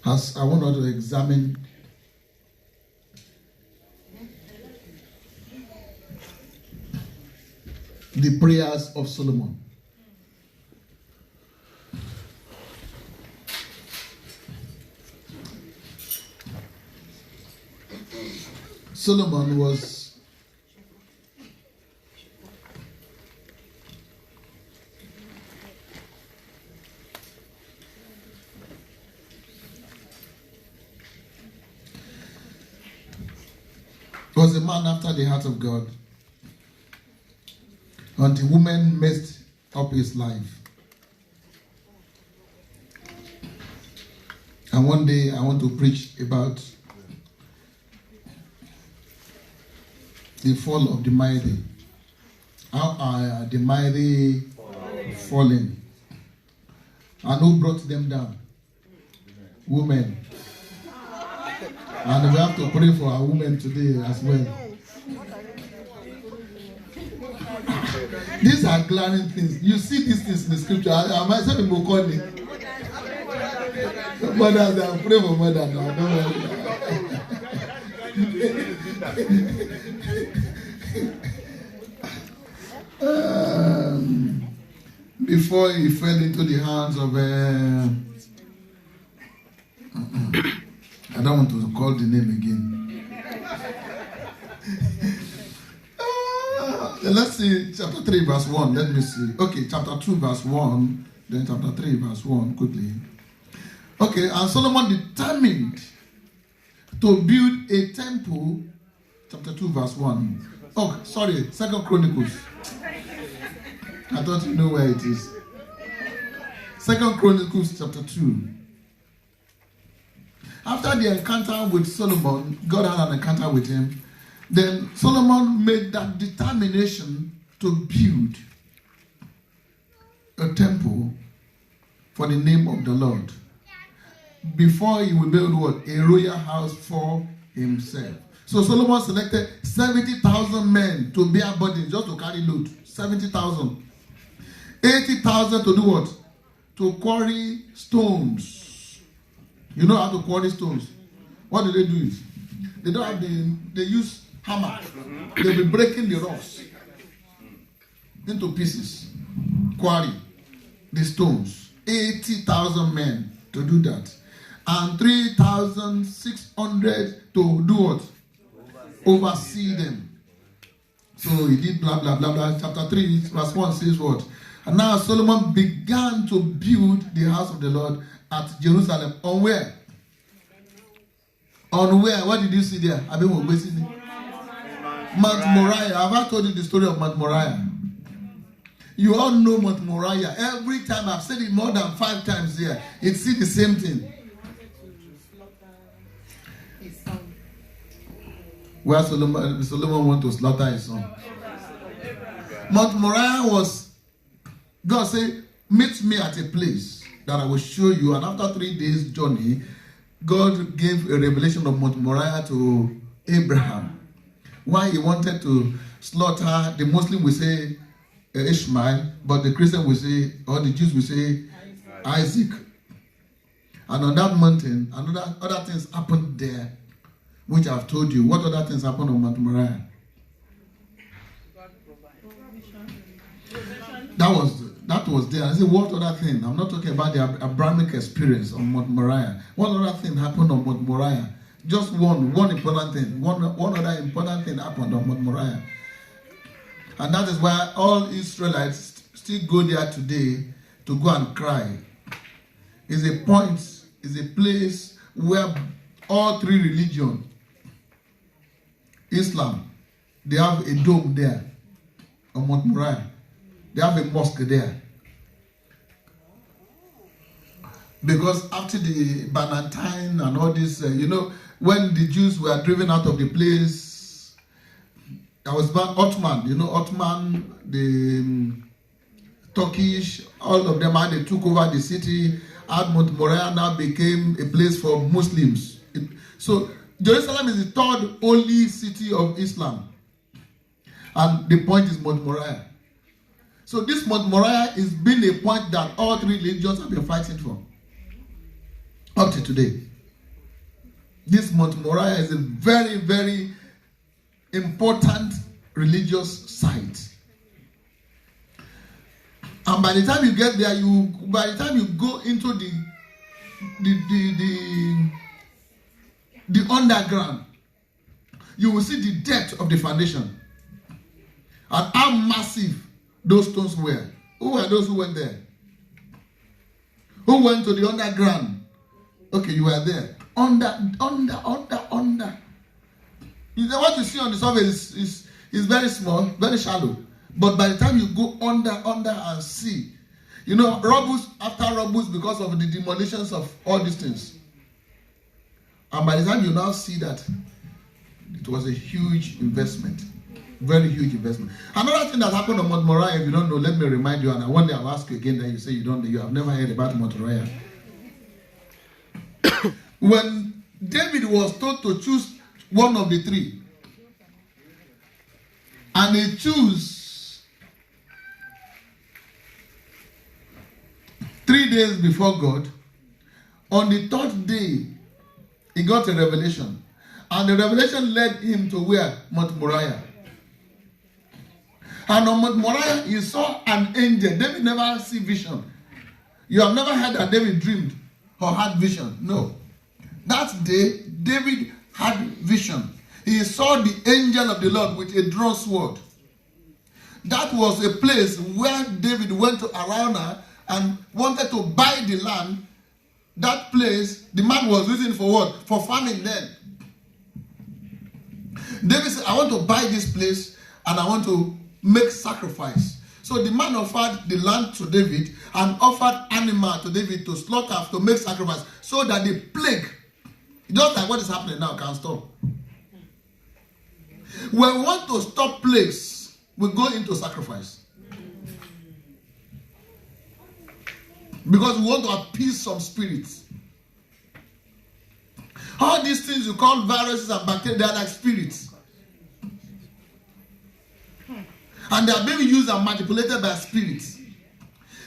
as I want us to examine the prayers of Solomon. Solomon was a man after the heart of God, and the woman messed up his life. And one day I want to preach about the fall of the mighty. How are the mighty fallen? And who brought them down? Women. And we have to pray for our women today as well. These are glaring things. You see these things in the scripture. I myself in Mokoni. Mothers, I pray for mothers now. Don't worry. Before he fell into the hands of I don't want to call the name again. Let's see chapter 3 verse 1. Let me see. Okay, chapter 2 verse 1. Then chapter 3 verse 1 quickly. Okay, and Solomon determined to build a temple. Chapter 2 verse 1. Oh, sorry, 2 Chronicles. I thought you know where it is. 2 Chronicles chapter 2. After the encounter with Solomon, God had an encounter with him. Then Solomon made that determination to build a temple for the name of the Lord. Before he would build what? A royal house for himself. So Solomon selected 70,000 men to bear burdens, just to carry load. 70,000. 80,000 to do what? To quarry stones. You know how to quarry stones? What do? They don't have they use hammer. They'll be breaking the rocks into pieces. Quarry the stones. 80,000 men to do that. And 3,600 to do what? Oversee them. So he did blah, blah, blah, blah. Chapter 3, verse 1 says what? And now Solomon began to build the house of the Lord at Jerusalem. On where? On where? What did you see there? Mount Moriah. Have I told you the story of Mount Moriah? You all know Mount Moriah. Every time, I've said it more than 5 times here, it's the same thing. Where Solomon went to slaughter his son. Mount Moriah was, God said, meet me at a place that I will show you. And after 3 days journey, God gave a revelation of Mount Moriah to Abraham. Why he wanted to slaughter, the Muslim will say Ishmael, but the Christian will say, or the Jews will say Isaac. And on that mountain, other things happened there, which I've told you. What other things happened on Mount Moriah? That was there. I said, what other thing? I'm not talking about the Abrahamic experience on Mount Moriah. What other thing happened on Mount Moriah? Just one important thing. One other important thing happened on Mount Moriah. And that is why all Israelites still go there today to go and cry. It's a place where all 3 religions, Islam, they have a dome there on Mount Moriah. They have a mosque there. Because after the Byzantine and all this, when the Jews were driven out of the place, there was Ottoman, Ottoman, the Turkish, all of them, they took over the city. And Mount Moriah now became a place for Muslims. So Jerusalem is the 3rd holy city of Islam. And the point is Mount Moriah. So this Mount Moriah is been a point that all 3 religions have been fighting for up to today. This Mount Moriah is a very, very important religious site. And by the time you get there, by the time you go into the underground, you will see the depth of the foundation and how massive those stones were. Who were those who went there? Who went to the underground? Okay, you were there. Under. You know what you see on the surface is very small, very shallow. But by the time you go under and see, rubbles after rubbles because of the demolitions of all these things. And by the time you now see that, it was a huge investment. Very huge investment. Another thing that happened on Mount Moriah, if you don't know, let me remind you, and one day I'll ask you again, then you say you don't know, you have never heard about Mount Moriah. When David was told to choose one of the three, and he chose 3 days before God, on the third day, he got a revelation. And the revelation led him to where? Mount Moriah. And on Mount Moriah, he saw an angel. David never see vision. You have never heard that David dreamed or had vision. No. That day, David had vision. He saw the angel of the Lord with a drawn sword. That was a place where David went to Araunah and wanted to buy the land. That place, the man was using for what? For farming then. David said, I want to buy this place and I want to make sacrifice. So the man offered the land to David and offered animal to David to slaughter, to make sacrifice, so that the plague, just like what is happening now, can stop. When we want to stop plagues, we go into sacrifice. Because we want to appease some spirits. All these things you call viruses and bacteria, they are like spirits. And they are being used and manipulated by spirits.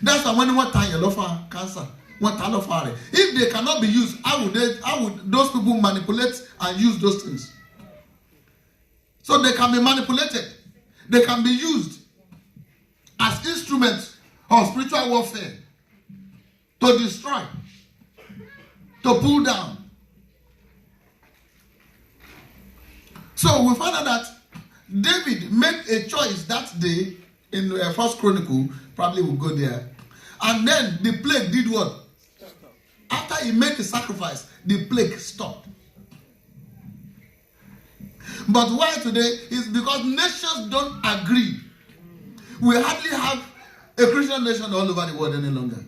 That's why when you want to cancer, if they cannot be used, how would those people manipulate and use those things? So they can be manipulated. They can be used as instruments of spiritual warfare to destroy, to pull down. So we find out that David made a choice that day in First Chronicle, probably we'll go there. And then the plague did what? After he made the sacrifice, the plague stopped. But why today is because nations don't agree. We hardly have a Christian nation all over the world any longer.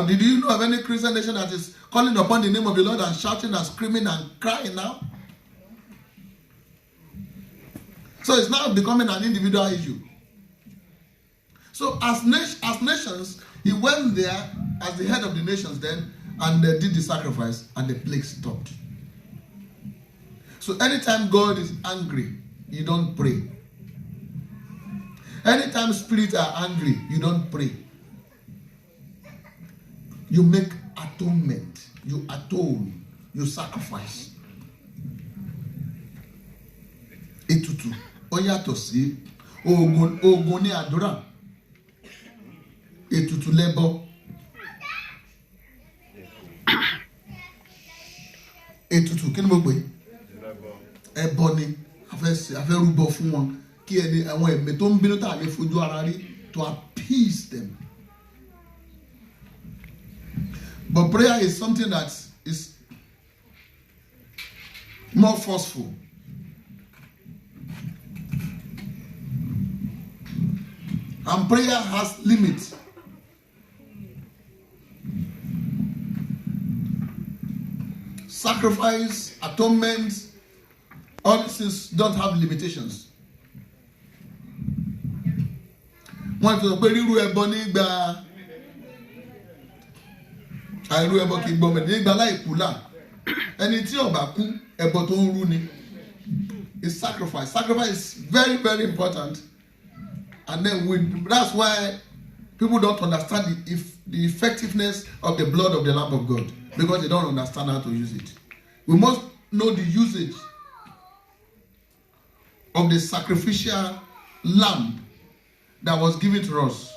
Did you know of any Christian nation that is calling upon the name of the Lord and shouting and screaming and crying now? So it's now becoming an individual issue. So as nations, he went there as the head of the nations then, and they did the sacrifice, and the plague stopped. So anytime God is angry, you don't pray. Anytime spirits are angry, you don't pray. You make atonement. You atone. You sacrifice. Ètùtù. Ó yàtọ̀ sí ogun ní àdúrà. Ètùtù lẹ́bọ. Ètùtù kí ni mo pè? Ẹbọ ni a fẹ́ rúbọ fún wọn kí ẹni àwọn ẹ̀mí tó ń bínú tá a lè fojú ara rí, to appease them. But prayer is something that is more forceful. And prayer has limits. Sacrifice, atonement, all these things don't have limitations. Wọ́n ti sọ pé ríru ẹbọ nígbà àìrú ẹbọ kì í gbọ́ mẹ́rin nígbà láì kú là. Ẹni tí ó bá kú ẹbọ tó ń rú ni. It's sacrifice. Sacrifice is very, very important. And then that's why people don't understand the effectiveness of the blood of the Lamb of God, because they don't understand how to use it. We must know the usage of the sacrificial lamb that was given to us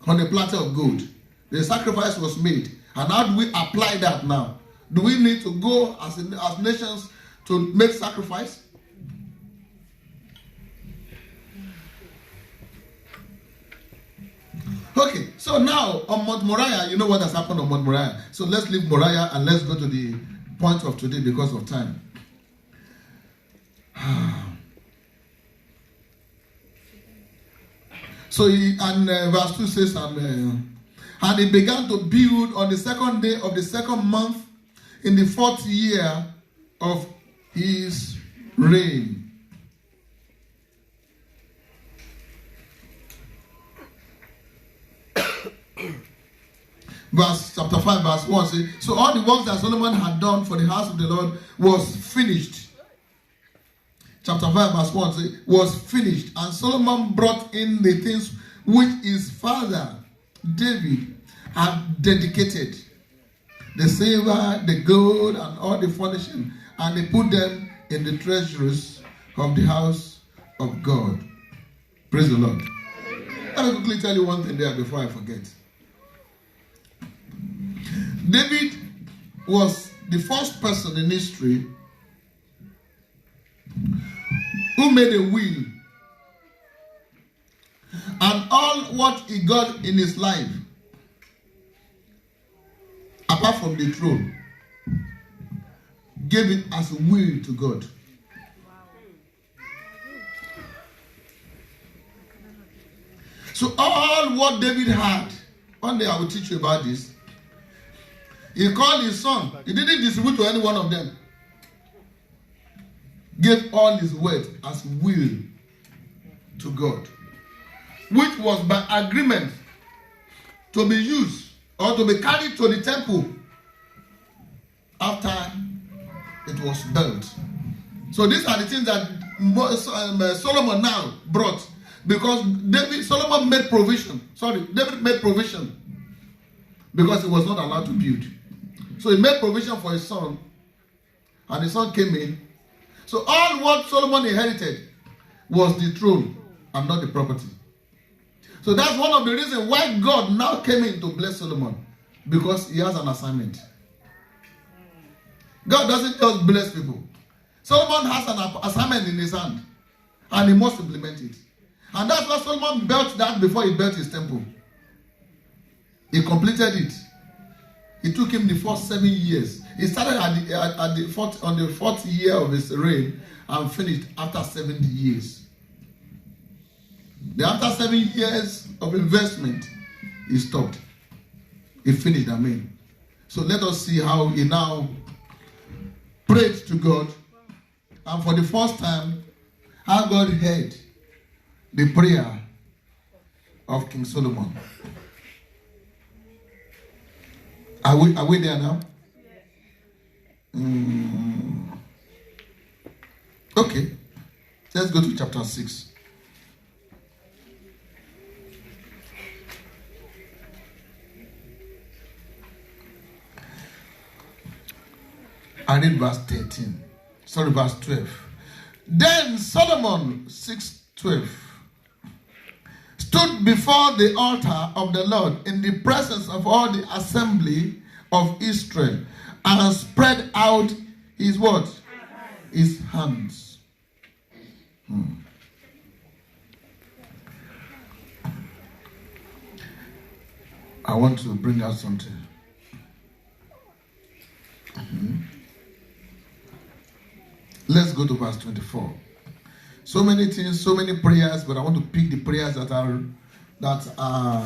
on a platter of gold. The sacrifice was made. And how do we apply that now? Do we need to go as nations to make sacrifice? Okay, so now on Mount Moriah, you know what has happened on Mount Moriah. So let's leave Moriah and let's go to the point of today because of time. So verse 2 says, and he began to build on the second day of the second month in the 4th year of his reign. Chapter 5, verse 1 says, so all the works that Solomon had done for the house of the Lord was finished. Chapter 5, verse 1 says, was finished. And Solomon brought in the things which his father David had dedicated, the silver, the gold, and all the furnishing, and they put them in the treasuries of the house of God. Praise the Lord. Let me quickly tell you one thing there before I forget. David was the first person in history who made a will, and all what he got in his life, apart from the throne, gave it as a will to God. So all what David had, one day I will teach you about this. He called his son. He didn't distribute to any one of them. Gave all his wealth as will to God, which was by agreement to be used or to be carried to the temple after it was built. So these are the things that Solomon now brought, because Solomon made provision. David made provision because he was not allowed to build. So he made provision for his son, and his son came in. So all what Solomon inherited was the throne and not the property. So that's one of the reasons why God now came in to bless Solomon, because he has an assignment. God doesn't just bless people. Solomon has an assignment in his hand, and he must implement it. And that's why Solomon built that before he built his temple. He completed it. It took him the first 7 years. He started on the 4th year of his reign and finished after 70 years. After 7 years of investment, he stopped. He finished, amen. So let us see how he now prayed to God. And for the first time, how God heard the prayer of King Solomon. Are we there now? Okay. Let's go to chapter 6. I read verse 13. Sorry, verse 12. Then Solomon, 6:12, stood before the altar of the Lord in the presence of all the assembly of Israel, and spread out his what? His hands. I want to bring out something. Let's go to verse 24. So many things, so many prayers, but I want to pick the prayers that are